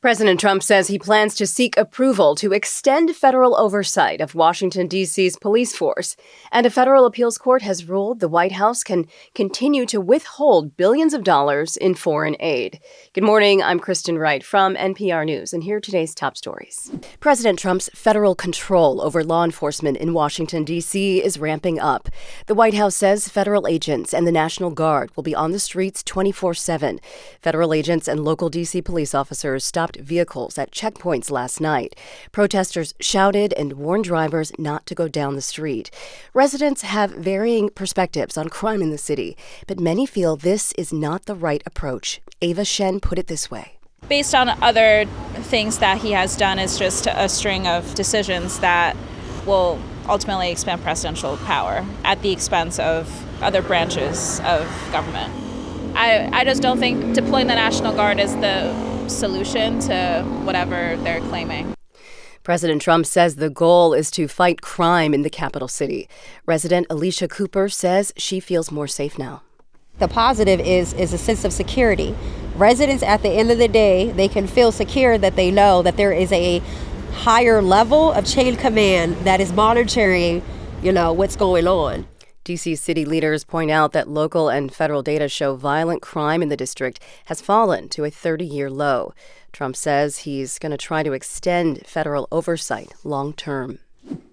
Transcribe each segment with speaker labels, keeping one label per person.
Speaker 1: President Trump says he plans to seek approval to extend federal oversight of Washington, D.C.'s police force. And a federal appeals court has ruled the White House can continue to withhold billions of dollars in foreign aid. Good morning, I'm Kristen Wright from NPR News, and here are today's top stories. President Trump's federal control over law enforcement in Washington, D.C. is ramping up. The White House says federal agents and the National Guard will be on the streets 24/7. Federal agents and local D.C. police officers stopped vehicles at checkpoints last night. Protesters shouted and warned drivers not to go down the street. Residents have varying perspectives on crime in the city, but many feel this is not the right approach. Ava Shen put it this way.
Speaker 2: Based on other things that he has done, is just a string of decisions that will ultimately expand presidential power at the expense of other branches of government. I just don't think deploying the National Guard is the solution to whatever they're claiming.
Speaker 1: President Trump says the goal is to fight crime in the capital city. Resident Alicia Cooper says she feels more safe now.
Speaker 3: The positive is a sense of security. Residents, at the end of the day, they can feel secure that they know that there is a higher level of chain command that is monitoring, what's going on.
Speaker 1: D.C. city leaders point out that local and federal data show violent crime in the district has fallen to a 30-year low. Trump says he's going to try to extend federal oversight long term.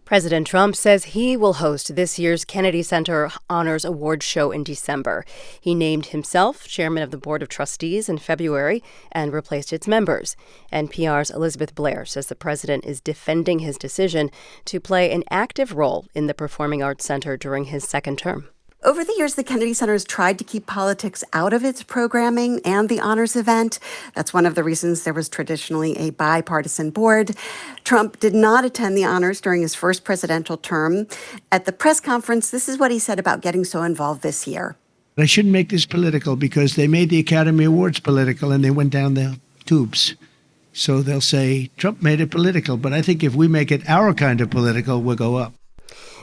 Speaker 1: President Trump says he will host this year's Kennedy Center Honors Awards show in December. He named himself chairman of the Board of Trustees in February and replaced its members. NPR's Elizabeth Blair says the president is defending his decision to play an active role in the Performing Arts Center during his second term.
Speaker 4: Over the years, the Kennedy Center has tried to keep politics out of its programming and the honors event. That's one of the reasons there was traditionally a bipartisan board. Trump did not attend the honors during his first presidential term. At the press conference, this is what he said about getting so involved this year.
Speaker 5: I shouldn't make this political because they made the Academy Awards political and they went down the tubes. So they'll say, Trump made it political. But I think if we make it our kind of political, we'll go up.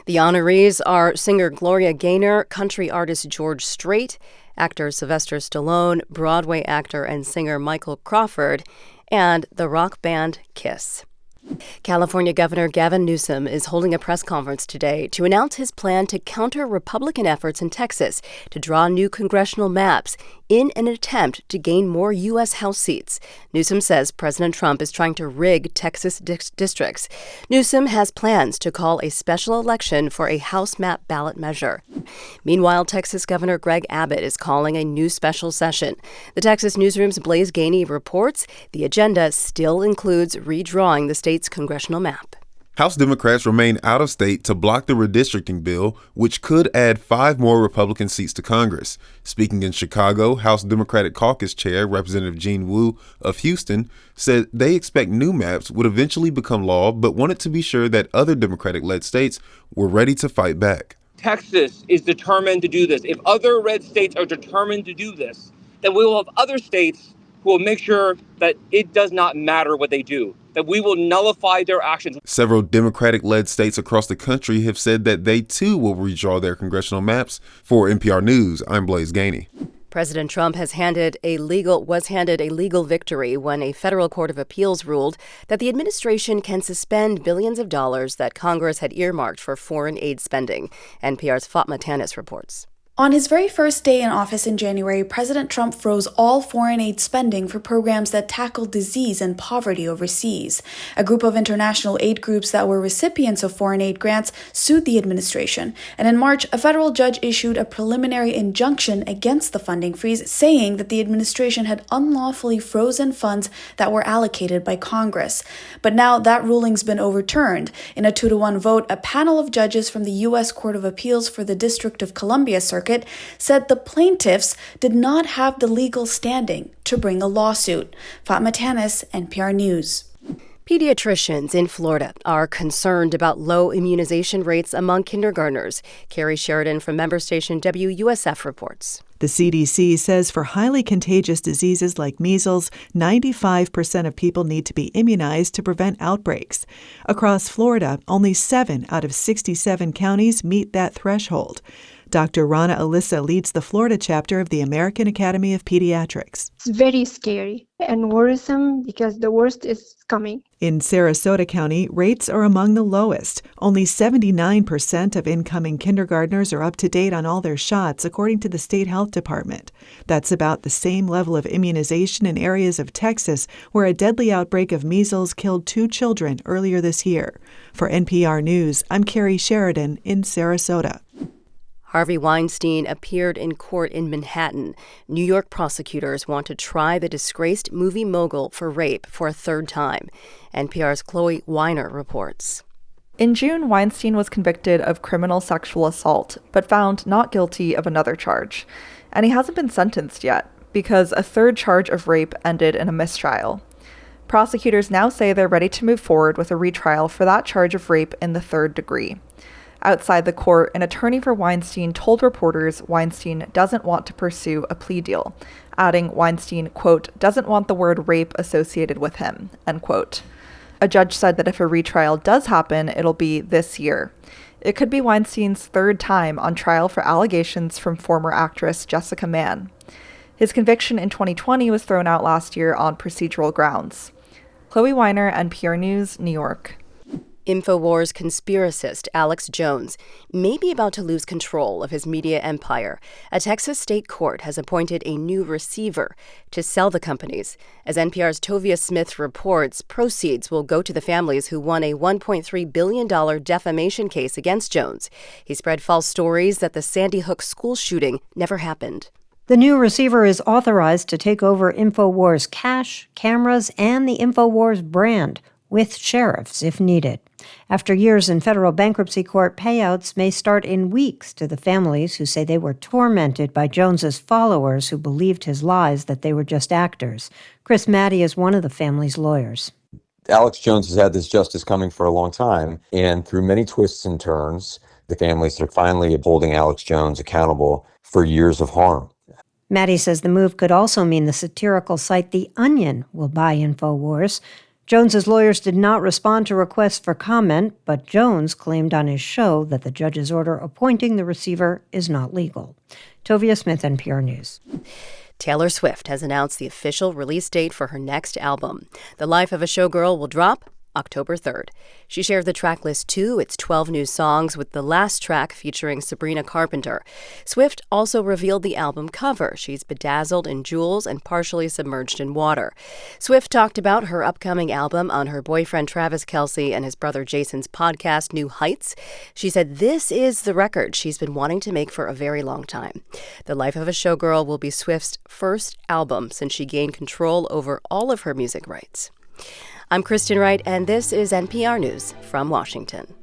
Speaker 1: The honorees are singer Gloria Gaynor, country artist George Strait, actor Sylvester Stallone, Broadway actor and singer Michael Crawford, and the rock band Kiss. California Governor Gavin Newsom is holding a press conference today to announce his plan to counter Republican efforts in Texas to draw new congressional maps in an attempt to gain more U.S. House seats. Newsom says President Trump is trying to rig Texas districts. Newsom has plans to call a special election for a House map ballot measure. Meanwhile, Texas Governor Greg Abbott is calling a new special session. The Texas Newsroom's Blaise Gainey reports the agenda still includes redrawing the state's congressional map.
Speaker 6: House Democrats remain out of state to block the redistricting bill, which could add 5 more Republican seats to Congress. Speaking in Chicago, House Democratic Caucus Chair Representative Gene Wu of Houston said they expect new maps would eventually become law, but wanted to be sure that other Democratic-led states were ready to fight back.
Speaker 7: Texas is determined to do this. If other red states are determined to do this, then we will have other states who will make sure that it does not matter what they do, that we will nullify their actions. Several Democratic-led states across the country have said that they too will redraw their congressional maps. For NPR News, I'm Blaise Gainey.
Speaker 1: President Trump was handed a legal victory when a federal court of appeals ruled that the administration can suspend billions of dollars that Congress had earmarked for foreign aid spending. NPR's Fatma Tanis reports.
Speaker 8: On his very first day in office in January, President Trump froze all foreign aid spending for programs that tackle disease and poverty overseas. A group of international aid groups that were recipients of foreign aid grants sued the administration. And in March, a federal judge issued a preliminary injunction against the funding freeze, saying that the administration had unlawfully frozen funds that were allocated by Congress. But now that ruling's been overturned. In a 2-1 vote, a panel of judges from the U.S. Court of Appeals for the District of Columbia Circuit said the plaintiffs did not have the legal standing to bring a lawsuit. Fatma Tanis, NPR News.
Speaker 1: Pediatricians in Florida are concerned about low immunization rates among kindergartners. Carrie Sheridan from member station WUSF reports.
Speaker 9: The CDC says for highly contagious diseases like measles, 95% of people need to be immunized to prevent outbreaks. Across Florida, only 7 out of 67 counties meet that threshold. Dr. Rana Alyssa leads the Florida chapter of the American Academy of Pediatrics.
Speaker 10: It's very scary and worrisome because the worst is coming.
Speaker 9: In Sarasota County, rates are among the lowest. Only 79% of incoming kindergartners are up to date on all their shots, according to the state health department. That's about the same level of immunization in areas of Texas where a deadly outbreak of measles killed 2 children earlier this year. For NPR News, I'm Carrie Sheridan in Sarasota.
Speaker 1: Harvey Weinstein appeared in court in Manhattan. New York prosecutors want to try the disgraced movie mogul for rape for a third time. NPR's Chloe Weiner reports.
Speaker 11: In June, Weinstein was convicted of criminal sexual assault, but found not guilty of another charge. And he hasn't been sentenced yet, because a third charge of rape ended in a mistrial. Prosecutors now say they're ready to move forward with a retrial for that charge of rape in the third degree. Outside the court, an attorney for Weinstein told reporters Weinstein doesn't want to pursue a plea deal, adding Weinstein, quote, doesn't want the word rape associated with him, end quote. A judge said that if a retrial does happen, it'll be this year. It could be Weinstein's third time on trial for allegations from former actress Jessica Mann. His conviction in 2020 was thrown out last year on procedural grounds. Chloe Weiner, NPR News, New York.
Speaker 1: InfoWars conspiracist Alex Jones may be about to lose control of his media empire. A Texas state court has appointed a new receiver to sell the companies. As NPR's Tovia Smith reports, proceeds will go to the families who won a $1.3 billion defamation case against Jones. He spread false stories that the Sandy Hook school shooting never happened.
Speaker 12: The new receiver is authorized to take over InfoWars cash, cameras, and the InfoWars brand, with sheriffs if needed. After years in federal bankruptcy court, payouts may start in weeks to the families who say they were tormented by Jones's followers who believed his lies that they were just actors. Chris Maddie is one of the family's lawyers.
Speaker 13: Alex Jones has had this justice coming for a long time, and through many twists and turns, the families are finally holding Alex Jones accountable for years of harm.
Speaker 12: Maddie says the move could also mean the satirical site The Onion will buy InfoWars. Jones's lawyers did not respond to requests for comment, but Jones claimed on his show that the judge's order appointing the receiver is not legal. Tovia Smith, NPR News.
Speaker 1: Taylor Swift has announced the official release date for her next album. The Life of a Showgirl will drop October 3rd. She shared the track list too. It's 12 new songs, with the last track featuring Sabrina Carpenter. Swift also revealed the album cover. She's bedazzled in jewels and partially submerged in water. Swift talked about her upcoming album on her boyfriend Travis Kelce and his brother Jason's podcast, New Heights. She said this is the record she's been wanting to make for a very long time. The Life of a Showgirl will be Swift's first album since she gained control over all of her music rights. I'm Kristen Wright, and this is NPR News from Washington.